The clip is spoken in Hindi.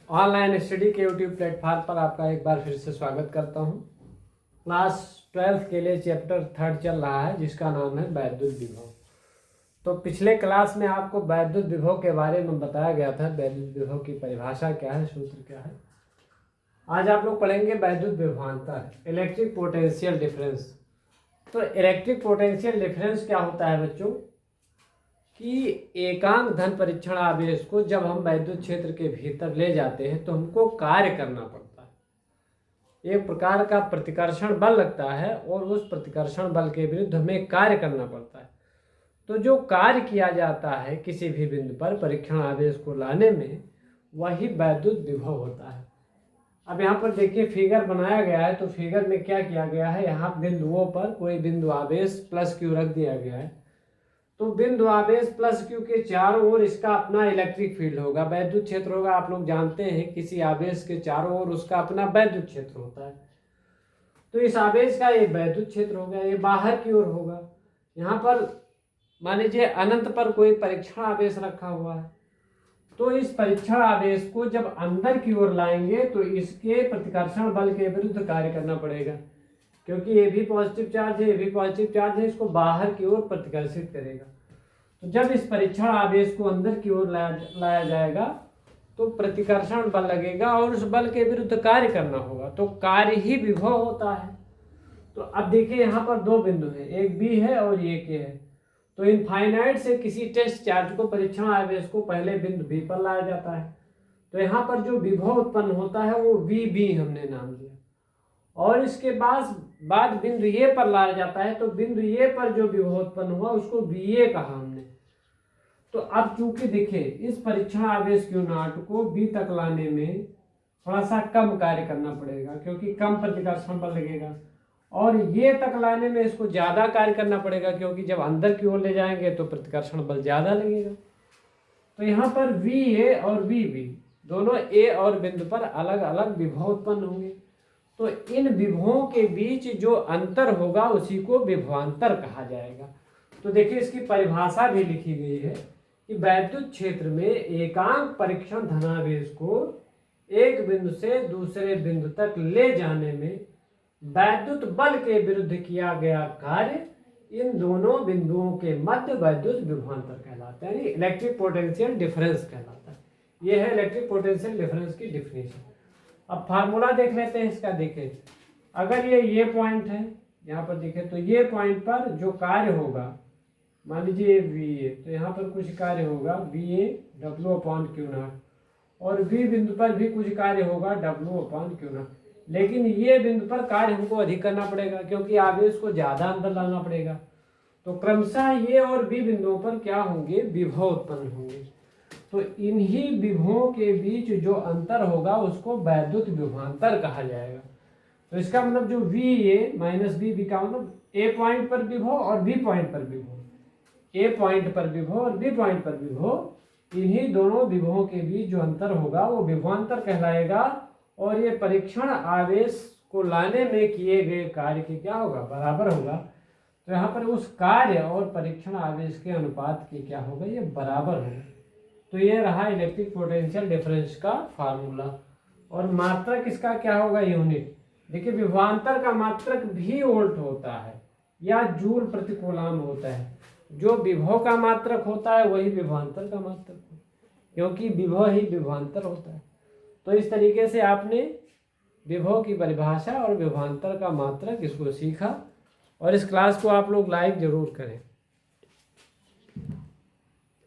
ऑनलाइन स्टडी के यूट्यूब प्लेटफॉर्म पर आपका एक बार फिर से स्वागत करता हूं। क्लास 12th के लिए चैप्टर 3 चल रहा है जिसका नाम है वैद्युत विभव। तो पिछले क्लास में आपको वैद्युत विभव के बारे में बताया गया था। वैद्युत विभव की परिभाषा क्या है, सूत्र क्या है। आज आप लोग पढ़ेंगे वैद्युत विभवांतर, इलेक्ट्रिक पोटेंशियल डिफरेंस। तो इलेक्ट्रिक पोटेंशियल डिफरेंस क्या होता है बच्चों कि एकांक धन परीक्षण आवेश को जब हम वैद्युत क्षेत्र के भीतर ले जाते हैं तो हमको कार्य करना पड़ता है। एक प्रकार का प्रतिकर्षण बल लगता है और उस प्रतिकर्षण बल के विरुद्ध हमें कार्य करना पड़ता है। तो जो कार्य किया जाता है किसी भी बिंदु पर परीक्षण आवेश को लाने में, वही वैद्युत विभव होता है। अब यहाँ पर देखिए फिगर बनाया गया है। तो फिगर में क्या किया गया है, यहाँ बिंदुओं पर कोई बिंदु आवेश प्लस क्यू रख दिया गया है। तो बिंदु आवेश प्लस क्यू के चारों ओर इसका अपना इलेक्ट्रिक फील्ड होगा, वैद्युत क्षेत्र होगा। आप लोग जानते हैं किसी आवेश के चारों ओर उसका अपना वैद्युत क्षेत्र होता है। तो इस आवेश का ये वैद्युत क्षेत्र होगा, ये बाहर की ओर होगा। यहाँ पर मान लीजिए अनंत पर कोई परीक्षण आवेश रखा हुआ है। तो इस परीक्षण आवेश को जब अंदर की ओर लाएंगे तो इसके प्रतिकर्षण बल के विरुद्ध कार्य करना पड़ेगा, क्योंकि ये भी पॉजिटिव चार्ज है, ये भी पॉजिटिव चार्ज है, इसको बाहर की ओर प्रतिकर्षित करेगा। तो जब इस परीक्षण आवेश को अंदर की ओर लाया जाएगा तो प्रतिकर्षण बल लगेगा और उस बल के विरुद्ध कार्य करना होगा। तो कार्य ही विभव होता है। तो अब देखिए यहाँ पर दो बिंदु हैं, एक बी है और एक ए है। तो इनफाइनाइट से किसी टेस्ट चार्ज को, परीक्षण आवेश को पहले बिंदु बी पर लाया जाता है। तो यहाँ पर जो विभव उत्पन्न होता है वो वी बी हमने नाम दिया। और इसके बाद बिंदु ए पर लाया जाता है। तो बिंदु ए पर जो विभव उत्पन्न हुआ उसको बी ए कहा हमने। तो अब चूंकि देखिए इस परीक्षण आवेश क्यू नॉट को बी तक लाने में थोड़ा सा कम कार्य करना पड़ेगा, क्योंकि कम प्रतिकर्षण बल लगेगा। और ये तक लाने में इसको ज्यादा कार्य करना पड़ेगा, क्योंकि जब अंदर की ओर ले जाएंगे तो प्रतिकर्षण बल ज्यादा लगेगा। तो यहाँ पर वी ए और वी बी दोनों ए और बिंदु पर अलग अलग विभव उत्पन्न होंगे। तो इन विभवों के बीच जो अंतर होगा उसी को विभवांतर कहा जाएगा। तो देखिए इसकी परिभाषा भी लिखी गई है कि वैद्युत क्षेत्र में एकांक परीक्षण धनावेश को एक बिंदु से दूसरे बिंदु तक ले जाने में वैद्युत बल के विरुद्ध किया गया कार्य इन दोनों बिंदुओं के मध्य वैद्युत विभवांतर कहलाता है, यानी इलेक्ट्रिक पोटेंशियल डिफरेंस कहलाता है। यह है इलेक्ट्रिक पोटेंशियल डिफरेंस की डिफिनेशन। अब फार्मूला देख लेते हैं इसका। देखें अगर ये पॉइंट है यहाँ पर, देखें तो ये पॉइंट पर जो कार्य होगा, मान लीजिए वी ए, तो यहाँ पर कुछ कार्य होगा V A W upon Q not, और बी बिंदु पर भी कुछ कार्य होगा डब्ल्यू अपॉन क्यू नॉट। लेकिन ये बिंदु पर कार्य हमको अधिक करना पड़ेगा, क्योंकि आवेश को ज्यादा अंदर लाना पड़ेगा। तो क्रमशः ये और बी बिंदुओं पर क्या होंगे, विभव उत्पन्न होंगे। तो इन्हीं विभवों के बीच जो अंतर होगा उसको वैद्युत विभवांतर कहा जाएगा। तो इसका मतलब जो V A minus B, B का मतलब ए पॉइंट पर विभव और बी पॉइंट पर विभव, ए पॉइंट पर विभव और बी पॉइंट पर विभव, इन्हीं दोनों विभवों के बीच जो अंतर होगा वो विभवांतर कहलाएगा। और ये परीक्षण आवेश को लाने में किए गए कार्य के क्या होगा, बराबर होगा। तो यहाँ पर उस कार्य और परीक्षण आवेश के अनुपात के क्या होगा, ये बराबर होगा। तो ये रहा इलेक्ट्रिक पोटेंशियल डिफरेंस का फार्मूला। और मात्रक इसका क्या होगा, यूनिट। देखिए विभवांतर का मात्रक भी वोल्ट होता है या जूल प्रति कूलम होता है। जो विभव का मात्रक होता है वही विभवांतर का मात्रक होता है, क्योंकि विभव ही विभवांतर होता है। तो इस तरीके से आपने विभव की परिभाषा और विभवांतर का मात्रक इसको सीखा। और इस क्लास को आप लोग लाइक जरूर करें।